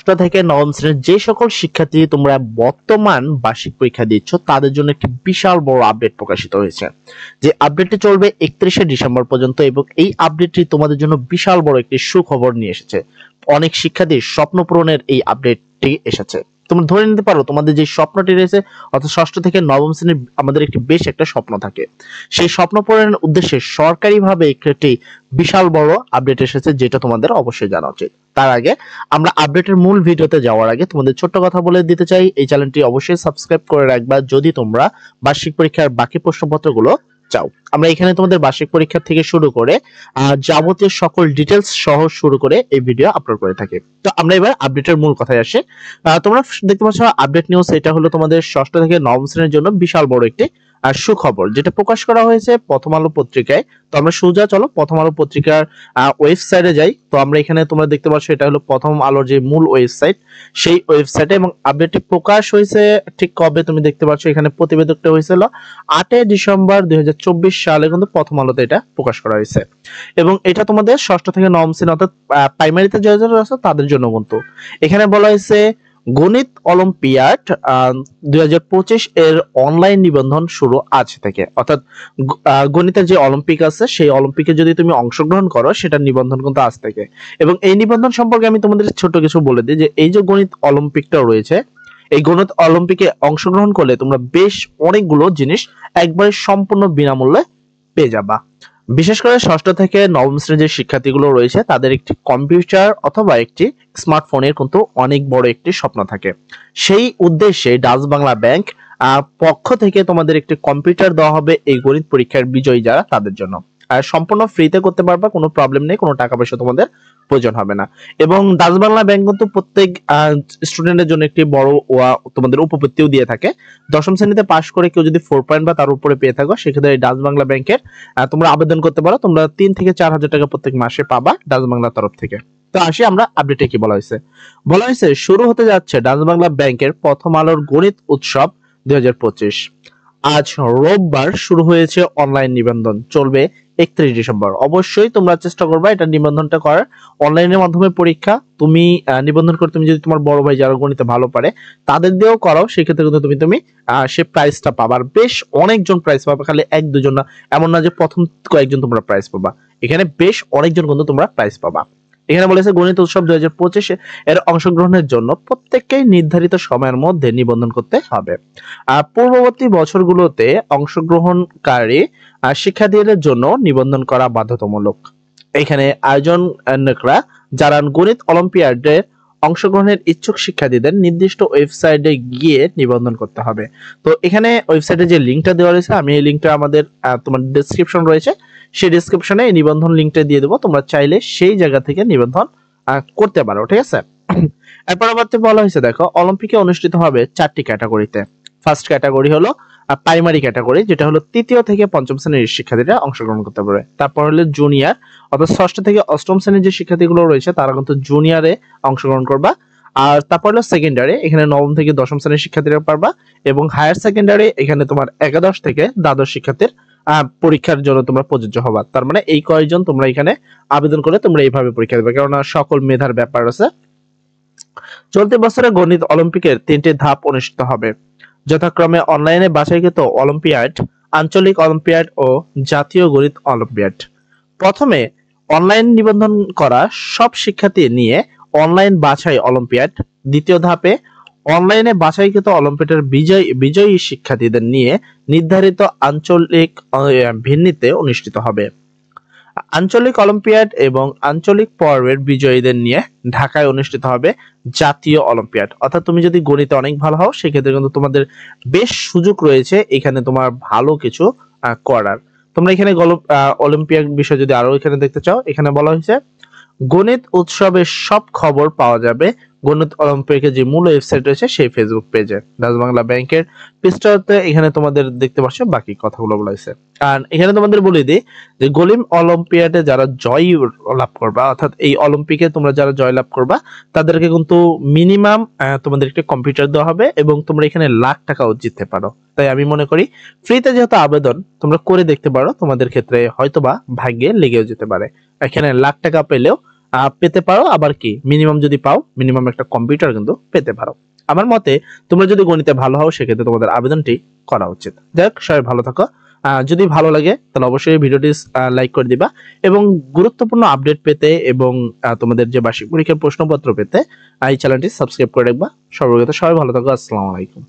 ষষ্ঠ থেকে নবম শ্রেণীর যে সকল শিক্ষার্থী তোমরা বর্তমান বার্ষিক পরীক্ষা দিচ্ছ তাদের জন্য একটি বিশাল বড় আপডেট প্রকাশিত হয়েছে, যে আপডেটটি চলবে 31শে ডিসেম্বর পর্যন্ত এবং এই আপডেটটি তোমাদের জন্য বিশাল বড় একটি সুখবর নিয়ে এসেছে। অনেক শিক্ষার্থীর স্বপ্ন পূরণের এই আপডেটটি এসেছে। তোমরা ধরে নিতে পারো তোমাদের যে স্বপ্নটি রয়েছে, অর্থাৎ ষষ্ঠ থেকে নবম শ্রেণীর আমাদের একটি বেশ একটা স্বপ্ন থাকে, সেই স্বপ্ন পূরণের উদ্দেশ্যে সরকারিভাবে একটি বিশাল বড় আপডেট এসেছে, যেটা তোমাদের অবশ্যই জানা উচিত। তার আগে আমরা আপডেটের মূল ভিডিওতে যাওয়ার আগে তোমাদের ছোট্ট কথা বলে দিতে চাই, এই চ্যানেলটি অবশ্যই সাবস্ক্রাইব করে রাখবা যদি তোমরা বার্ষিক পরীক্ষার বাকি প্রশ্নপত্রগুলো চাও। আমরা এখানে তোমাদের বার্ষিক পরীক্ষা থেকে শুরু করে যাবতীয় সকল ডিটেলস সহ শুরু করে এই ভিডিও আপলোড করে থাকি। তো আমরা এবার আপডেটের মূল কথায় আসি। তোমরা দেখতে পাচ্ছ আপডেট নিউজ, এটা হলো তোমাদের ষষ্ঠ থেকে নবম শ্রেণীর জন্য বিশাল বড় একটি সুখবর, যেটা প্রকাশ করা হয়েছে প্রথম আলো পত্রিকায়। তো আমরা সোজা চলো প্রথম আলো পত্রিকার ওয়েবসাইটে যাই। তো আমরা এখানে তোমরা দেখতে পাচ্ছ এটা হলো প্রথম আলোর যে মূল ওয়েবসাইট, সেই ওয়েবসাইটে, এবং আপডেটটি প্রকাশ হয়েছে ঠিক কবে তুমি দেখতে পাচ্ছ এখানে প্রতিবেদকটা হয়েছিল 8 ডিসেম্বর 2024 সালে, কিন্তু প্রথম আলোতে এটা প্রকাশ করা হয়েছে। এবং এটা তোমাদের ষষ্ঠ থেকে নবম শ্রেণী অর্থাৎ প্রাইমারিতে যারা আছে তাদের জন্য। কিন্তু এখানে বলা হয়েছে গণিত অলিম্পিয়াড 2025 এর অনলাইন নিবন্ধন শুরু আজ থেকে, অর্থাৎ গণিতের যে অলিম্পিক আছে সেই অলিম্পিকে যদি তুমি অংশগ্রহণ করো সেটার নিবন্ধন কিন্তু আজ থেকে। এবং এই নিবন্ধন সম্পর্কে আমি তোমাদের ছোট কিছু বলে দিই, যে এই যে গণিত অলিম্পিকটা রয়েছে, এই গণিত অলিম্পিকে অংশগ্রহণ করলে তোমরা বেশ অনেকগুলো জিনিস একবারে সম্পূর্ণ বিনামূল্যে পেয়ে যাবা। বিশেষ করে ষষ্ঠ থেকে নবম শ্রেণীর যে শিক্ষার্থীগুলো রয়েছে তাদের একটি কম্পিউটার অথবা একটি স্মার্টফোনের কিন্তু অনেক বড় একটি স্বপ্ন থাকে। সেই উদ্দেশ্যে ডাচ বাংলা ব্যাংক পক্ষ থেকে তোমাদের একটি কম্পিউটার দেওয়া হবে এই গণিত পরীক্ষার বিজয়ী যারা তাদের জন্য। আর সম্পূর্ণ ফ্রিতে করতে পারবা, কোনো প্রবলেম নেই, কোনো টাকা পয়সা তোমাদের প্রয়োজন হবে না। এবং ডাচ বাংলা ব্যাংক কিন্তু প্রত্যেক স্টুডেন্টের জন্য একটি বড় তোমাদের উপবৃত্তিও দিয়ে থাকে। দশম শ্রেণীতে পাশ করে কেউ যদি 4 পয়েন্ট বা তার উপরে পেয়ে থাকো, সেক্ষেত্রে ডাচ বাংলা ব্যাংকের তোমরা আবেদন করতে পারো। তোমরা 3 থেকে 4 হাজার টাকা প্রত্যেক মাসে পাবা ডাচ বাংলার তরফ থেকে। তো আসি আমরা আপডেটে কি বলা হয়েছে। বলা হয়েছে শুরু হতে যাচ্ছে ডাচ বাংলা ব্যাংকের প্রথম আলোর গণিত উৎসব 2025। আজ রোববার শুরু হয়েছে অনলাইন নিবন্ধন, চলবে 31 ডিসেম্বর। অবশ্যই তোমরা চেষ্টা করবা এটা নিবন্ধনটা করার। অনলাইনের মাধ্যমে পরীক্ষা, তুমি নিবন্ধন করে তুমি যদি তোমার বড় ভাই যারা গণিতে ভালো পারে তাদের দিয়েও করাও, সেক্ষেত্রে কিন্তু তুমি সে প্রাইজটা পাবা। আর বেশ অনেকজন প্রাইজ পাবা, খালি 1-2 জন না, এমন না যে প্রথম কয়েকজন তোমরা প্রাইজ পাবা, এখানে বেশ অনেকজন কিন্তু তোমরা প্রাইজ পাবা। এখানে বলেছে গণিত উৎসব 2025 এর অংশগ্রহণের জন্য প্রত্যেককেই নির্ধারিত সময়ের মধ্যে নিবন্ধন করতে হবে। পূর্ববর্তী বছরগুলোতে অংশগ্রহণকারী শিক্ষার্থীদের জন্য নিবন্ধন করা বাধ্যতামূলক। এখানে আয়োজকরা যারা গণিত অলিম্পিয়াডে অংশগ্রহণের ইচ্ছুক শিক্ষার্থীদের নির্দিষ্ট ওয়েবসাইটে গিয়ে নিবন্ধন করতে হবে। তো এখানে ওয়েবসাইটে যে লিঙ্কটা দেওয়া রয়েছে, আমি এই লিঙ্কটা আমাদের তোমার ডেসক্রিপশন রয়েছে, সেই ডেসক্রিপশনে এই নিবন্ধন লিঙ্কটা দিয়ে দেবো, তোমরা চাইলে সেই জায়গা থেকে নিবন্ধন করতে পারো, ঠিক আছে। এর পরবর্তী বলা হয়েছে দেখো, অলিম্পিকে অনুষ্ঠিত হবে 4টি ক্যাটাগরিতে। ফার্স্ট ক্যাটাগরি হলো প্রাইমারি ক্যাটাগরি, যেটা হলো 3য় থেকে 5ম শ্রেণীর শিক্ষার্থীরা অংশগ্রহণ করতে পারবে। তারপর হলো জুনিয়র, অর্থাৎ ষষ্ঠ থেকে অষ্টম শ্রেণীর যে শিক্ষার্থীগুলো রয়েছে তারা কিন্তু জুনিয়রে অংশগ্রহণ করবা। আর তারপর হলো সেকেন্ডারি, এখানে নবম থেকে দশম শ্রেণীর শিক্ষার্থীরা পারবা। এবং হায়ার সেকেন্ডারি, এখানে তোমার একাদশ থেকে দ্বাদশ শিক্ষার্থীর পরীক্ষার জন্য তোমরা প্রযোজ্য হবা। তার মানে এই কয়েকজন তোমরা এখানে আবেদন করে তোমরা এইভাবে পরীক্ষা দেবে, কারণ সকল মেধার ব্যাপার আছে। চলতি বছরে গণিত অলিম্পিকের 3টি ধাপ অনুষ্ঠিত হবে, যথাক্রমে অনলাইনে বাছাইকৃত অলিম্পিয়াড, আঞ্চলিক অলিম্পিয়াড ও জাতীয় গণিত অলিম্পিয়াড। প্রথমে অনলাইন নিবন্ধন করা সব শিক্ষার্থী নিয়ে অনলাইন বাছাই অলিম্পিয়াড। দ্বিতীয় ধাপে অনলাইনে বাছাইকৃত অলিম্পিয়াডের বিজয়ী শিক্ষার্থীদের নিয়ে নির্ধারিত আঞ্চলিক ভিন্নিতে অনুষ্ঠিত হবে। আঞ্চলিক অলিম্পিয়াড এবং আঞ্চলিক পর্বের বিজয়ীদের নিয়ে ঢাকায় অনুষ্ঠিত হবে জাতীয় অলিম্পিয়াড। অর্থাৎ তুমি যদি গণিতে অনেক ভালো হও, সেক্ষেত্রে কিন্তু তোমাদের বেশ সুযোগ রয়েছে এখানে তোমার ভালো কিছু করার। তোমরা এখানে অলিম্পিয়াড বিষয় যদি আরো এখানে দেখতে চাও, এখানে বলা হয়েছে গণিত উৎসবের সব খবর পাওয়া যাবে গণিত অলিম্পিকের যে মূল ওয়েবসাইট রয়েছে সেই ফেসবুক পেজে। ডাচ বাংলা ব্যাংকের পৃষ্ঠাতে এখানে তোমাদের দেখতে পাচ্ছ বাকি কথাগুলো বলা হয়েছে। আর এখানে তোমাদের বলে দিই যে গণিত অলিম্পিয়াডে যারা জয় লাভ করবা, অর্থাৎ এই অলিম্পিকে তোমরা যারা জয় লাভ করবা তাদেরকে কিন্তু মিনিমাম তোমাদের একটা কম্পিউটার দেওয়া হবে এবং তোমরা এখানে লাখ টাকাও জিততে পারো। তাই আমি মনে করি ফ্রিতে যেহেতু আবেদন তোমরা করে দেখতে পারো, তোমাদের ক্ষেত্রে হয়তোবা ভাগ্যে লেগেও যেতে পারে। এখানে লাখ টাকা পেলেও পেতে পারো, আবার কি মিনিমাম যদি পাও মিনিমাম একটা কম্পিউটার কিন্তু পেতে পারো। আমার মতে তোমরা যদি গণিতে ভালো হও সেক্ষেত্রে তোমাদের আবেদনটি করা উচিত। যাই হোক, সবাই ভালো থাকো। যদি ভালো লাগে তাহলে অবশ্যই ভিডিওটি লাইক করে দিবা, এবং গুরুত্বপূর্ণ আপডেট পেতে এবং তোমাদের যে বার্ষিক পরীক্ষার প্রশ্নপত্র পেতে এই চ্যানেলটি সাবস্ক্রাইব করে রাখবা। সর্বপ্রথম সবাই ভালো থাকো। আসসালামু আলাইকুম।